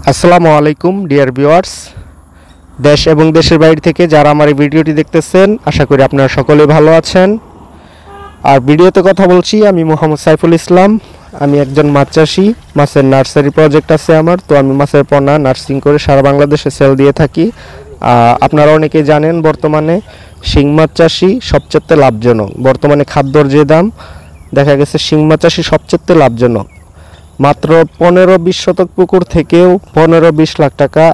আসসালামু আলাইকুম dear viewers, দেশ এবং দেশের বাইরে থেকে যারা আমার এই ভিডিওটি দেখতেছেন, আশা করি আপনারা সকলে ভালো আছেন। আর ভিডিওতে কথা বলছি আমি মোহাম্মদ সাইফুল ইসলাম। আমি একজন মাছ চাষি, মাছের নার্সারি প্রজেক্ট আছে আমার। তো আমি মাছের পোনা নার্সিং করে সারা বাংলাদেশে সেল দিয়ে থাকি। আপনারা অনেকেই জানেন বর্তমানে শিং মাছ চাষি সবচেয়ে লাভজনক। বর্তমানে খাদ্যর যে দাম, দেখা গেছে শিং মাছ চাষি সবচেয়ে লাভজনক। মাত্র 15-20 শতক পুকুর থেকেও 15-20 লাখ টাকা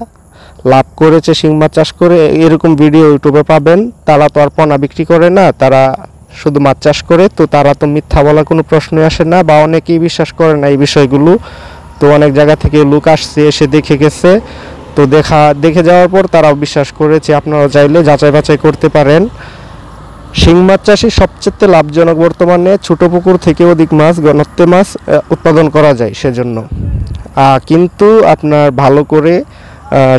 লাভ করেছে শিং মাছ চাষ করে। এরকম ভিডিও ইউটিউবে পাবেন। তারা তো আর পোনা বিক্রি করে না, তারা শুধু মাছ চাষ করে। তো তারা তো মিথ্যা বলা কোনো প্রশ্নই আসে না, বা অনেকেই বিশ্বাস করে না এই বিষয়গুলো। তো অনেক জায়গা থেকে লোক আসছে, এসে দেখে গেছে। তো দেখে যাওয়ার পর তারাও বিশ্বাস করেছে। আপনারা চাইলে যাচাই বাছাই করতে পারেন। শিং মাছ চাষি সবচেয়ে লাভজনক। বর্তমানে ছোট পুকুর থেকে অধিক মাছ, ঘনত্বে মাছ উৎপাদন করা যায়। সেজন্য কিন্তু আপনার ভালো করে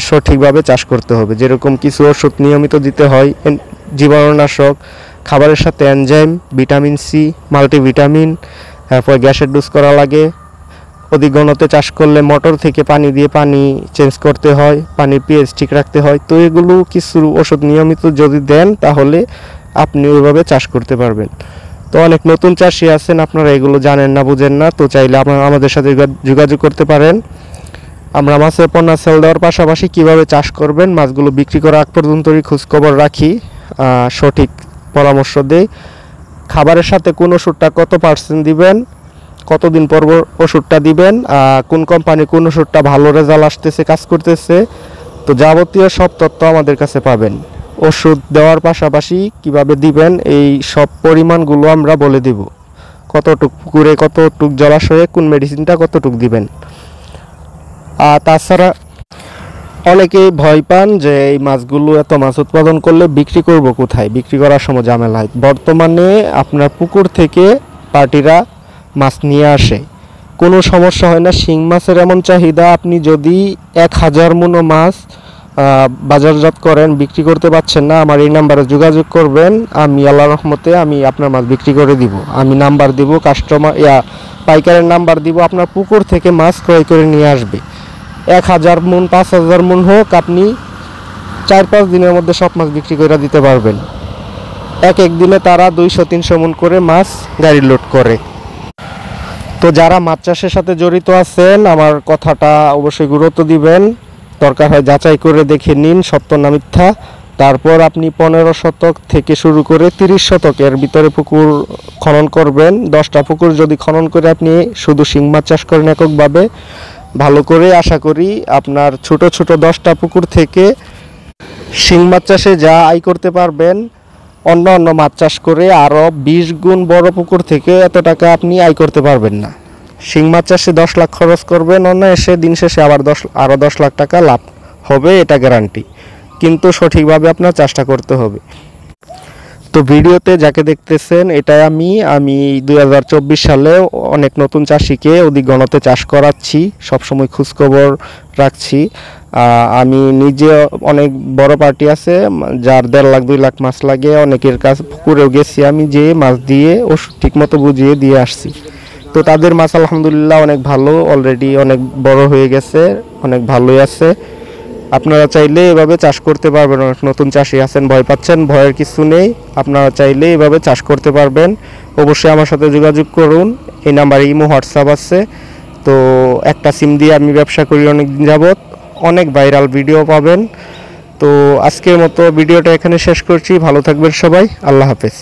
সঠিকভাবে চাষ করতে হবে। যেরকম কিছু ওষুধ নিয়মিত দিতে হয়, জীবাণুনাশক, খাবারের সাথে এনজাইম, ভিটামিন সি, মাল্টিভিটামিন, তারপর গ্যাসের ডোজ করা লাগে। অধিক ঘনত্বে চাষ করলে মোটর থেকে পানি দিয়ে পানি চেঞ্জ করতে হয়, পানির পিএইচ ঠিক রাখতে হয়। তো এগুলো কিছু ওষুধ নিয়মিত যদি দেন, তাহলে আপনি ওইভাবে চাষ করতে পারবেন। তো অনেক নতুন চাষি আছেন, আপনারা এগুলো জানেন না, বুঝেন না। তো চাইলে আপনারা আমাদের সাথে যোগাযোগ করতে পারেন। আমরা মাছের পোনা সেল দেওয়ার পাশাপাশি কীভাবে চাষ করবেন, মাছগুলো বিক্রি করা আগ পর্যন্তই খোঁজখবর রাখি, সঠিক পরামর্শ দেই। খাবারের সাথে কোন ওষুধটা কত পার্সেন্ট দিবেন, কতদিন পর ওষুধটা দিবেন, কোন কোম্পানি কোন ওষুধটা ভালো রেজাল্ট আসতেছে, কাজ করতেছে। তো যাবতীয় সব তথ্য আমাদের কাছে পাবেন। ওষুধ দেওয়ার পাশাপাশি কিভাবে দিবেন, এই সব পরিমাণগুলো আমরা বলে দিব। কতটুক পুকুরে, কতটুক জলাশয়ে কোন মেডিসিনটা কতটুক দিবেন। তাছাড়া অনেকেই ভয় পান যে এই মাছগুলো এত মাছ উৎপাদন করলে বিক্রি করব কোথায়, বিক্রি করার সময় ঝামেলা হয়। বর্তমানে আপনার পুকুর থেকে পার্টিরা মাছ নিয়ে আসে, কোনো সমস্যা হয় না। শিং মাছের এমন চাহিদা, আপনি যদি 1000 মনো মাছ বাজারজাত করেন, বিক্রি করতে পারছেন না, আমার এই নাম্বারে যোগাযোগ করবেন। আমি আল্লাহর রহমতে আমি আপনার মাছ বিক্রি করে দিব। আমি নাম্বার দিব, পাইকারের নাম্বার দিব, আপনার পুকুর থেকে মাছ ক্রয় করে নিয়ে আসবে। 1000 মন 5000 মন হোক, আপনি 4-5 দিনের মধ্যে সব মাছ বিক্রি করে দিতে পারবেন। এক দিনে তারা 200-300 মন করে মাছ গাড়ি লোড করে। তো যারা মাছ চাষের সাথে জড়িত আছেন, আমার কথাটা অবশ্যই গুরুত্ব দিবেন। দরকার হয় যাচাই করে দেখে নিন সত্য না মিথ্যা। তারপর আপনি 15 শতক থেকে শুরু করে 30 শতকের ভিতরে পুকুর খনন করবেন। 10টা পুকুর যদি খনন করে আপনি শুধু শিং মাছ চাষ করেন এককভাবে, ভালো করে, আশা করি আপনার ছোট ছোট 10টা পুকুর থেকে শিং মাছ চাষে যা আয় করতে পারবেন, অন্য মাছ চাষ করে আরও 20 গুণ বড় পুকুর থেকে এত টাকা আপনি আয় করতে পারবেন না। শিং মাছ চাষে 10 লাখ খরচ করবেন, এসে দিন শেষে আবার আরও 10 লাখ টাকা লাভ হবে, এটা গ্যারান্টি। কিন্তু সঠিকভাবে আপনার চাষটা করতে হবে। তো ভিডিওতে যাকে দেখতেছেন, এটাই আমি 2024 সালে অনেক নতুন চাষিকে অধিক ঘনত্বে চাষ করাচ্ছি, সবসময় খোঁজখবর রাখছি। আমি নিজে, অনেক বড় পার্টি আছে যার 1.5 লাখ 2 লাখ মাছ লাগে, অনেকের কাছে পুকুরেও গেছি আমি, যে মাছ দিয়ে ওষুধ ঠিকমতো বুঝিয়ে দিয়ে আসছি। তো তাদের মাছ আলহামদুলিল্লাহ অনেক ভালো, অলরেডি অনেক বড় হয়ে গেছে, অনেক ভালোই আছে। আপনারা চাইলে এভাবে চাষ করতে পারবেন। অনেক নতুন চাষি আছেন, ভয় পাচ্ছেন, ভয়ের কিছু নেই। আপনারা চাইলে এভাবে চাষ করতে পারবেন। অবশ্যই আমার সাথে যোগাযোগ করুন। এই নাম্বারে ইমো, হোয়াটসঅ্যাপ আছে। তো একটা সিম দিয়ে আমি ব্যবসা করি অনেক দিন যাবত, অনেক ভাইরাল ভিডিও পাবেন। তো আজকের মতো ভিডিওটা এখানে শেষ করছি। ভালো থাকবেন সবাই, আল্লাহ হাফেজ।